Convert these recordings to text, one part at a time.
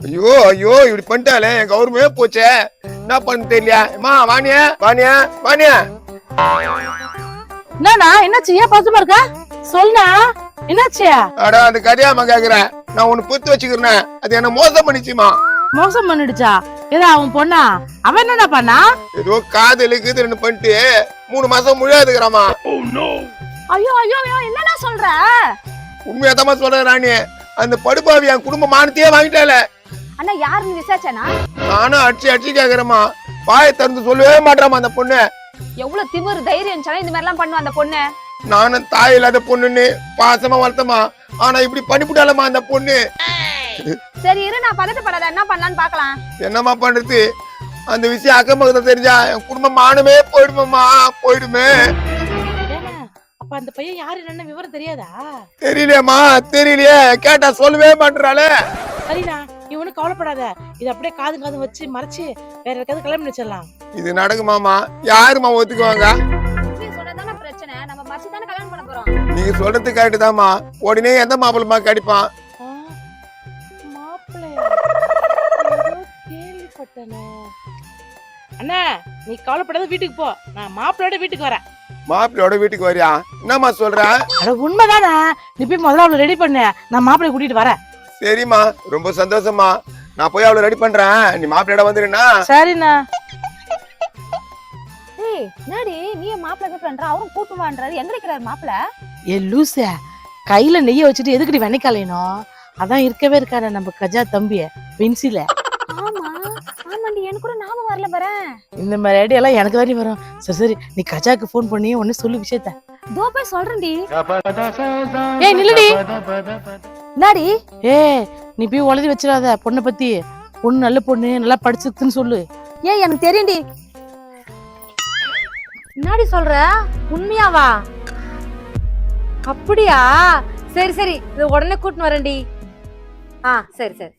ஐயோ ஐயோ இப்படி பண்ணிட்டாலே என் கௌரவமே போச்சே. என்ன பண்ண தெரியலையா? அம்மா வாணியா வாணியா வாணியா. என்னண்ணா என்னாச்சு? ஏன் பசுமா இருக்க? சொல்லுண்ணா என்னாச்சு? அடா அந்த கதையாமா கேக்குறேன். நான் ஒண்ணு புத்து வச்சுக்கிறேன். அது என்ன மோசம் பண்ணிச்சுமா. மோசம் பண்ணிடுச்சா? ஏதோ அவன் பொண்ணா? அவன் என்னடா பண்ணா? ஏதோ காதலுக்கு இதுன்னு பண்ணிட்டு 3 மாசம் முழியாதுக்கிறாமா. ஐயோ ஐயோ ஐயோ என்னடா சொல்ற? உண்மையாதாமா சொல்றேன் ராணி. அந்த படுபாவி என் குடும்ப மானத்தையே வாங்கிட்டால. அண்ணா யாருன்னு விசாரிச்சானா? நானும் அடிச்சு கேக்குறேமா. வாயை திறந்து சொல்லவே மாட்டாமா அந்த பொண்ணு. எவ்வளவு திமிரு தைரியம் சொன்னா இந்த மாதிரி எல்லாம் பண்ணுவா அந்த பொண்ணு. நானும் தாய் இல்லாத பொண்ணுன்னு பாசமா வளர்த்தமா. ஆனா இப்படி பண்ணிவிட்டாலமா அந்த பொண்ணு. சரி இரு, நான் பதட்டப்படாத, என்ன பண்ணலான்னு பாக்கலாம். என்னமா பண்றது? அந்த விஷயம் அக்கம் பக்கத்துல தெரிஞ்சா என் குடும்பம் மானமே போயிடுமாமா. போயிடுமே. அப்ப அந்த பையன் யாரு என்னன்னு விவரம் தெரியாதா? தெரியலையம்மா தெரியலையே. கேட்டா சொல்லவே மாட்டாளே. சரிண்ணா நீ ஒன்னும் கவலைப்படாத. இது அப்படியே காது வச்சு மறைச்சு வேற யாருக்காவது கிளம்பி வச்சிடலாம். இது நடக்குமாமா? யாருமா ஒத்துக்குவாங்க? சொன்னதானே பிரச்சனை. நம்ம மச்சி தானே கல்யாணம் பண்ண போறோம். நீங்க சொல்றது கரெக்ட் தாமா. உடனே எந்த மாப்பிள்ளமா கடிப்பான்? கேள்விப்பட்டனே. அண்ணா நீ கவலைப்படாத, வீட்டுக்கு போ. நான் மாப்பிள்ளையோட வீட்டுக்கு வரேன். மாப்பிள்ளையோட வீட்டுக்கு வரியா? என்னம்மா சொல்ற? அட உண்மைதானே. நீ போய் முதல்ல அவளை ரெடி பண்ணு. நான் மாப்பிள்ளைய கூட்டிட்டு வரேன். சரிம்மா ரொம்ப சந்தோஷமா. நான் போய் அவளை ரெடி பண்றேன். நீ மாப்பிள்ளையோட வந்துருனா? சரிண்ணா. ஏய் நாடி நீ மாப்பிள்ளை கூப்பிடுற, அவரும் கூட்டுவான்றாரு. எங்க இருக்கிறாரு மாப்பிள்ளை? ஏ லூசா, கையில நெய்ய வச்சுட்டு எதுக்குடி வெண்ணைக்காலையணும்? அதான் இருக்கவே இருக்காரு நம்ம கஜா தம்பிய பென்சில. ஆமா ஆமாண்டி, எனக்கு கூட ஞாபகம் வரல பாரு. இந்த மாதிரி ஐடியா எல்லாம் எனக்கு தாண்டி வரும். சரி சரி நீ கஜாக்கு போன் பண்ணி ஒன்னு சொல்லு விஷயத்த. தோ போய் சொல்றேன்டி. ஏய் நில்லுடி. நாடி ஏ நீ போய் உளறி வச்சிடாத பொண்ணை பத்தி. பொண்ணு நல்ல பொண்ணு, நல்லா படிச்சுன்னு சொல்லு. ஏய் எனக்கு தெரியும்டி. என்னடி சொல்ற? உண்மையாவா? அப்படியா? சரி சரி இது உடனே கூட்டின்னு வரேன்டி. சரி சரி.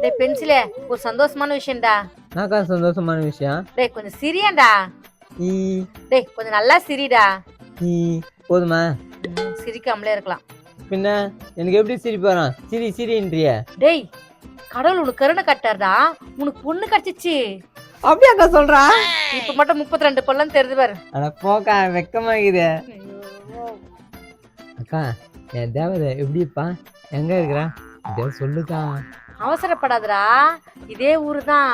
டேய் பென்சிலே, ஒரு சந்தோஷமான விஷயம்டா. என்னக்கா சந்தோஷமான விஷயம்? டேய் கொஞ்சம் சிரியேன்டா. டேய் கொஞ்சம் நல்லா சிரிடா. போதுமா? சிரிக்காமலே இருக்கலாம். பின்ன எனக்கு எப்படி சிரிப்பு வரும்? சிரின்றிய. டேய் கடவுள் உனக்கு கருணை கட்டார்டா. உனக்கு பொண்ணு கிடைச்சிச்சு. அப்படியாக்கா சொல்றா? இப்ப மட்டும் 32 பல்லம் தெரியுது பாரு. அட போக்கா, வெக்கமாக்குது. அக்கா என் தேவதை எப்படிப்பா? எங்க இருக்கிறா? இதே சொல்லுக்கா. அவசரப்படாதடா. இதே ஊரு தான்.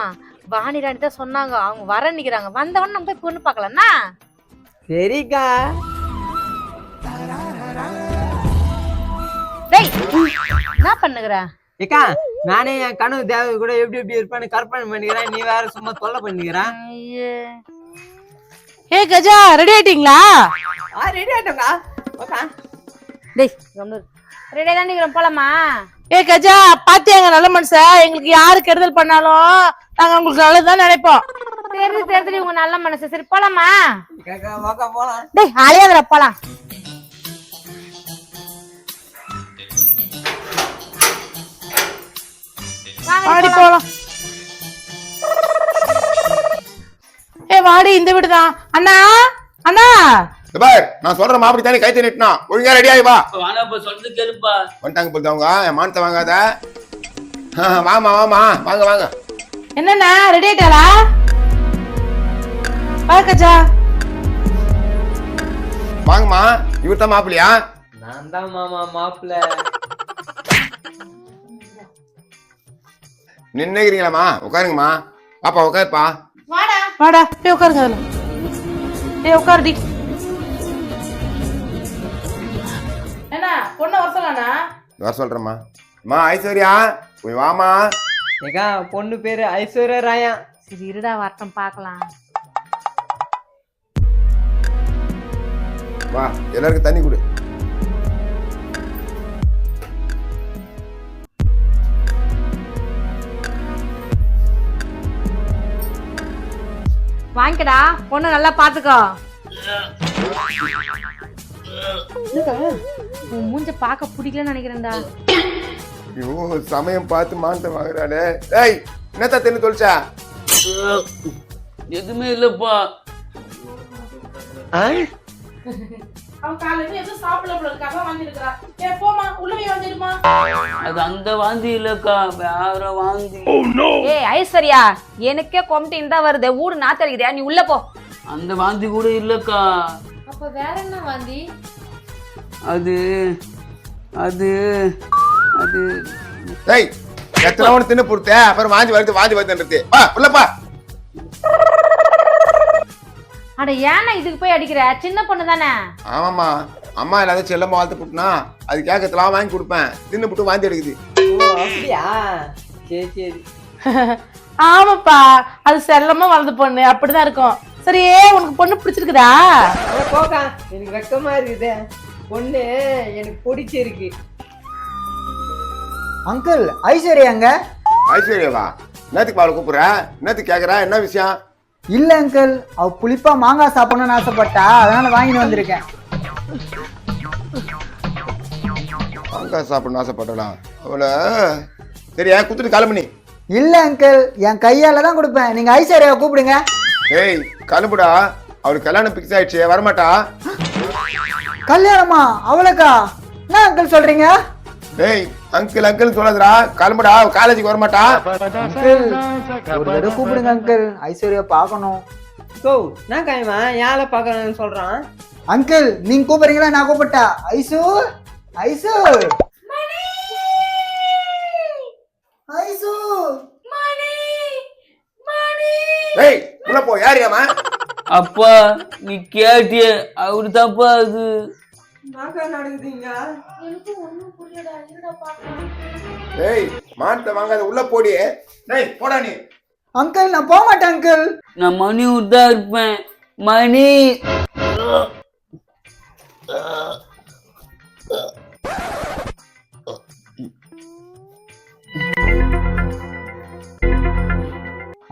வாணி ராணி தான் சொன்னாங்க. அவங்க வர நிக்கிறாங்க. வந்தவன நம்ம போய் பொண்ணு பார்க்கலாம்னா? சரிக்கா. டேய் என்ன பண்ணுகிற? ஏக்கா நானே என் கனவு தேவதை கூட எப்படி இருப்பான்னு கற்பனை பண்ணிக்கிறேன். நீ வேற சும்மா தொல்லை பண்ணிக்கிறேன். ஏ கஜா ரெடி ஆயிட்டீங்களா? ரெடி ஆயிட்டோங்கா. டேய் ரெடியா தான் நிக்கிறோம், போலாமா? ஏ கஜா பாத்தியாங்க நல்ல மனுஷன். எங்களுக்கு யாரு கெடுதல் பண்ணாலும் நாங்க உங்களுக்கு நல்லதுதான் நினைப்போம். தெரிஞ்சு உங்க நல்ல மனசு. சரி போலாமா? போலாம். டேய் அலையாதடா, போலாம். வாடி போலாம். ஏ வாடி, இந்த வீடுதான். அண்ணா அண்ணா பார், நான் சொல்ற மாப்பிள்ளை தானே கை தட்டினா. ஒழுங்கா ரெடி ஆகி வா. சொல்றது கேளுப்பா. வந்துட்டாங்க போது அவங்க. என் மானத்தை வாங்காத. வாமா வாமா வாங்க வாங்க. என்னண்ணா ரெடி ஆயிட்டாரா? வா கஜா. வாங்கம்மா. இவர் தான் மாப்பிள்ளையா? நான் தான் மாமா மாப்பிள்ள. நின்னுக்கிறீங்களாம்மா? உட்காருங்கம்மா. பாப்பா உட்காருப்பா. வாடா வாடா போய் உட்காருங்க. அதுல ஏய் உட்காருடி. என்ன பொண்ணு வர சொல்லானா? வர சொல்றேம்மா. அம்மா ஐஸ்வர்யா போய் வாமா. ஏக்கா பொண்ணு பேரு ஐஸ்வர்யா ராயா. சரி இருடா வரட்டும் பார்க்கலாம். வா எல்லாருக்கும் தண்ணி கொடு. வாங்கிக்கடா, பொண்ணு நல்லா பாத்துக்கோ. உன் மூஞ்ச பாக்க பிடிக்கலன்னு நினைக்கிறேன்டா. ஐயோ சமயம் பார்த்து மானத்தை வாங்குறானே. ஏய் என்னத்தா தின்னு தொலைச்சா? எதுவுமே இல்லப்பா. அவன் காலையில எதுவும் சாப்பிடல போல இருக்கு, அதான் வாந்தி எடுக்கிறா. ஏ போமா, உள்ள போய் வந்துடுமா. அது அந்த வாந்தி இல்லக்கா, வேற வாந்தி. ஏய் ஐஸ்வர்யா, எனக்கே கொமட்டின்னு தான் வருது, ஊடு நாத்தடிக்குதா, நீ உள்ள போ. அந்த வாந்தி கூட இல்லக்கா. அப்ப வேற என்ன வாந்தி? அது அது அது டேய் எத்தனை ஒன்று தின்னு கொடுத்த அப்புறம் வாந்தி வருதுன்றது. வா உள்ளப்பா. அட ஏன்னா இதுக்கு போய் அடிக்கிற? சின்ன பொண்ணு தானே. ஆமாம்மா, அம்மா எல்லாத்தையும் செல்லம்மா வளர்த்து போட்டுனா அது கேட்கறதுலாம் வாங்கி கொடுப்பேன். தின்னு போட்டு வாந்தி எடுக்குது. ஓ அப்படியா? சரி சரி. ஆமாப்பா, அது செல்லமா வளர்ந்த பொண்ணு, அப்படிதான் இருக்கும். சரி, உனக்கு பொண்ணு பிடிச்சிருக்குதா? அட போக்கா, எனக்கு வெக்கமா இருக்குது. பொண்ணு எனக்கு பிடிச்சிருக்கு. அங்கிள் ஐஸ்வர்யாங்க? ஐஸ்வர்யாவா? என்னத்துக்கு அவளை கூப்பிடுற? என்னத்துக்கு கேட்குறா? என்ன விஷயம்? இல்ல அங்கிள், அவ புளிப்பா மாங்காய் சாப்பிடணும்னு ஆசைப்பட்டா, அதனால வாங்கிட்டு வந்திருக்கேன். மாங்காய் சாப்பிடணும் ஆசைப்பட்டலாம் அவளை. சரியா குத்துட்டு கிளம்புனி. இல்ல அங்கிள், என் கையால தான் கொடுப்பேன். நீங்க ஐஸ்வர்யாவை கூப்பிடுங்க. ஏய் கிளம்புடா, அவளுக்கு கல்யாணம் பிக்ஸ் ஆயிடுச்சு, வரமாட்டா. கல்யாணமா? அவளுக்கா? என்ன அங்கிள் சொல்றீங்க? ஏய் அங்கிள் அங்கிள் சொல்லாதடா, கிளம்புடா, காலேஜுக்கு வரமாட்டா. அங்கிள் ஒரு தடவை கூப்பிடுங்க அங்கிள், ஐஸ்வர்யா பார்க்கணும். கோ நான் காயமா யாரை பார்க்கறேன்னு சொல்றான். அங்கிள் நீங்க கூப்பிடுறீங்களா நான் கூப்பிட்டா? ஐசு ஐசு ஐசு ஏய் உள்ள போ. யாரியாமா? அப்பா நீ கேட்டிய, அவரு தான்ப்பா அது. நாக்கா நடக்குதுங்க. ஏய் மாட்ட வாங்காத, உள்ள போடி. டேய் போடா நீ. அங்கிள் நான் போக மாட்டேன் அங்கிள். நான் மணி தான் இருப்பேன். மணி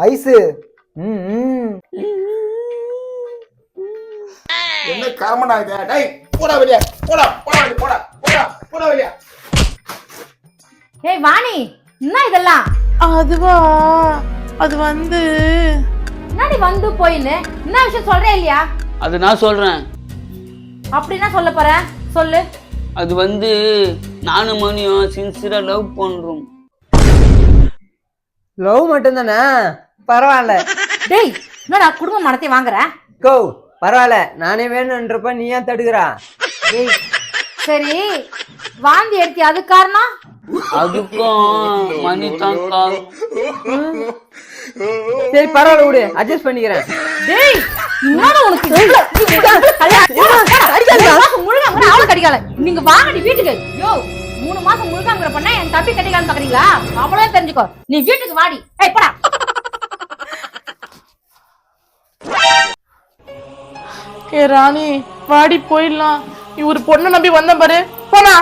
ஐசு என்ன கர்மடா இது? டேய் போடா வெளிய, போடா போடா வெளிய, போடா போடா போடா வெளிய. ஏய் வாணி, என்ன இதெல்லாம்? அதுவா, அது வந்து என்னடி வந்து போயின்னு என்ன விஷயம் சொல்றே இல்லையா? அது நான் சொல்றேன். அப்படின்னா சொல்ல போற, சொல்லு. அது வந்து நானும் மணியும் சின்சியரா லவ் பண்றோம். லவ் மட்டும் தானே? பரவாயில்ல. டேய் என்னடா குடும்ப மனத்தை வாங்குற? கோ பரவாயில்ல, நானே வேணும்ன்றப்ப நீ ஏன் தடுக்கிறா? டேய் சரி, வாந்தி எடுத்தி அது காரணம்? அதுக்கும் மணி தான் காரணம். சரி பரவாயில்ல விடு, அட்ஜஸ்ட் பண்ணிக்கிறேன். டேய் என்னடா உனக்கு அவளுக்கு கடிக்கால. நீங்க வாங்கடி வீட்டுக்கு. யோ 3 மாசம் முழுக்காங்கிற பண்ண என் தப்பி கட்டிக்கலான்னு பாக்குறீங்களா? அவ்வளவே தெரிஞ்சுக்கோ, நீ வீட்டுக்கு வாடி. ஏய் போடா. ஏ ராணி வாடி போயிடலாம். நீ ஒரு பொண்ணை நம்பி வந்த பாரு, போனா.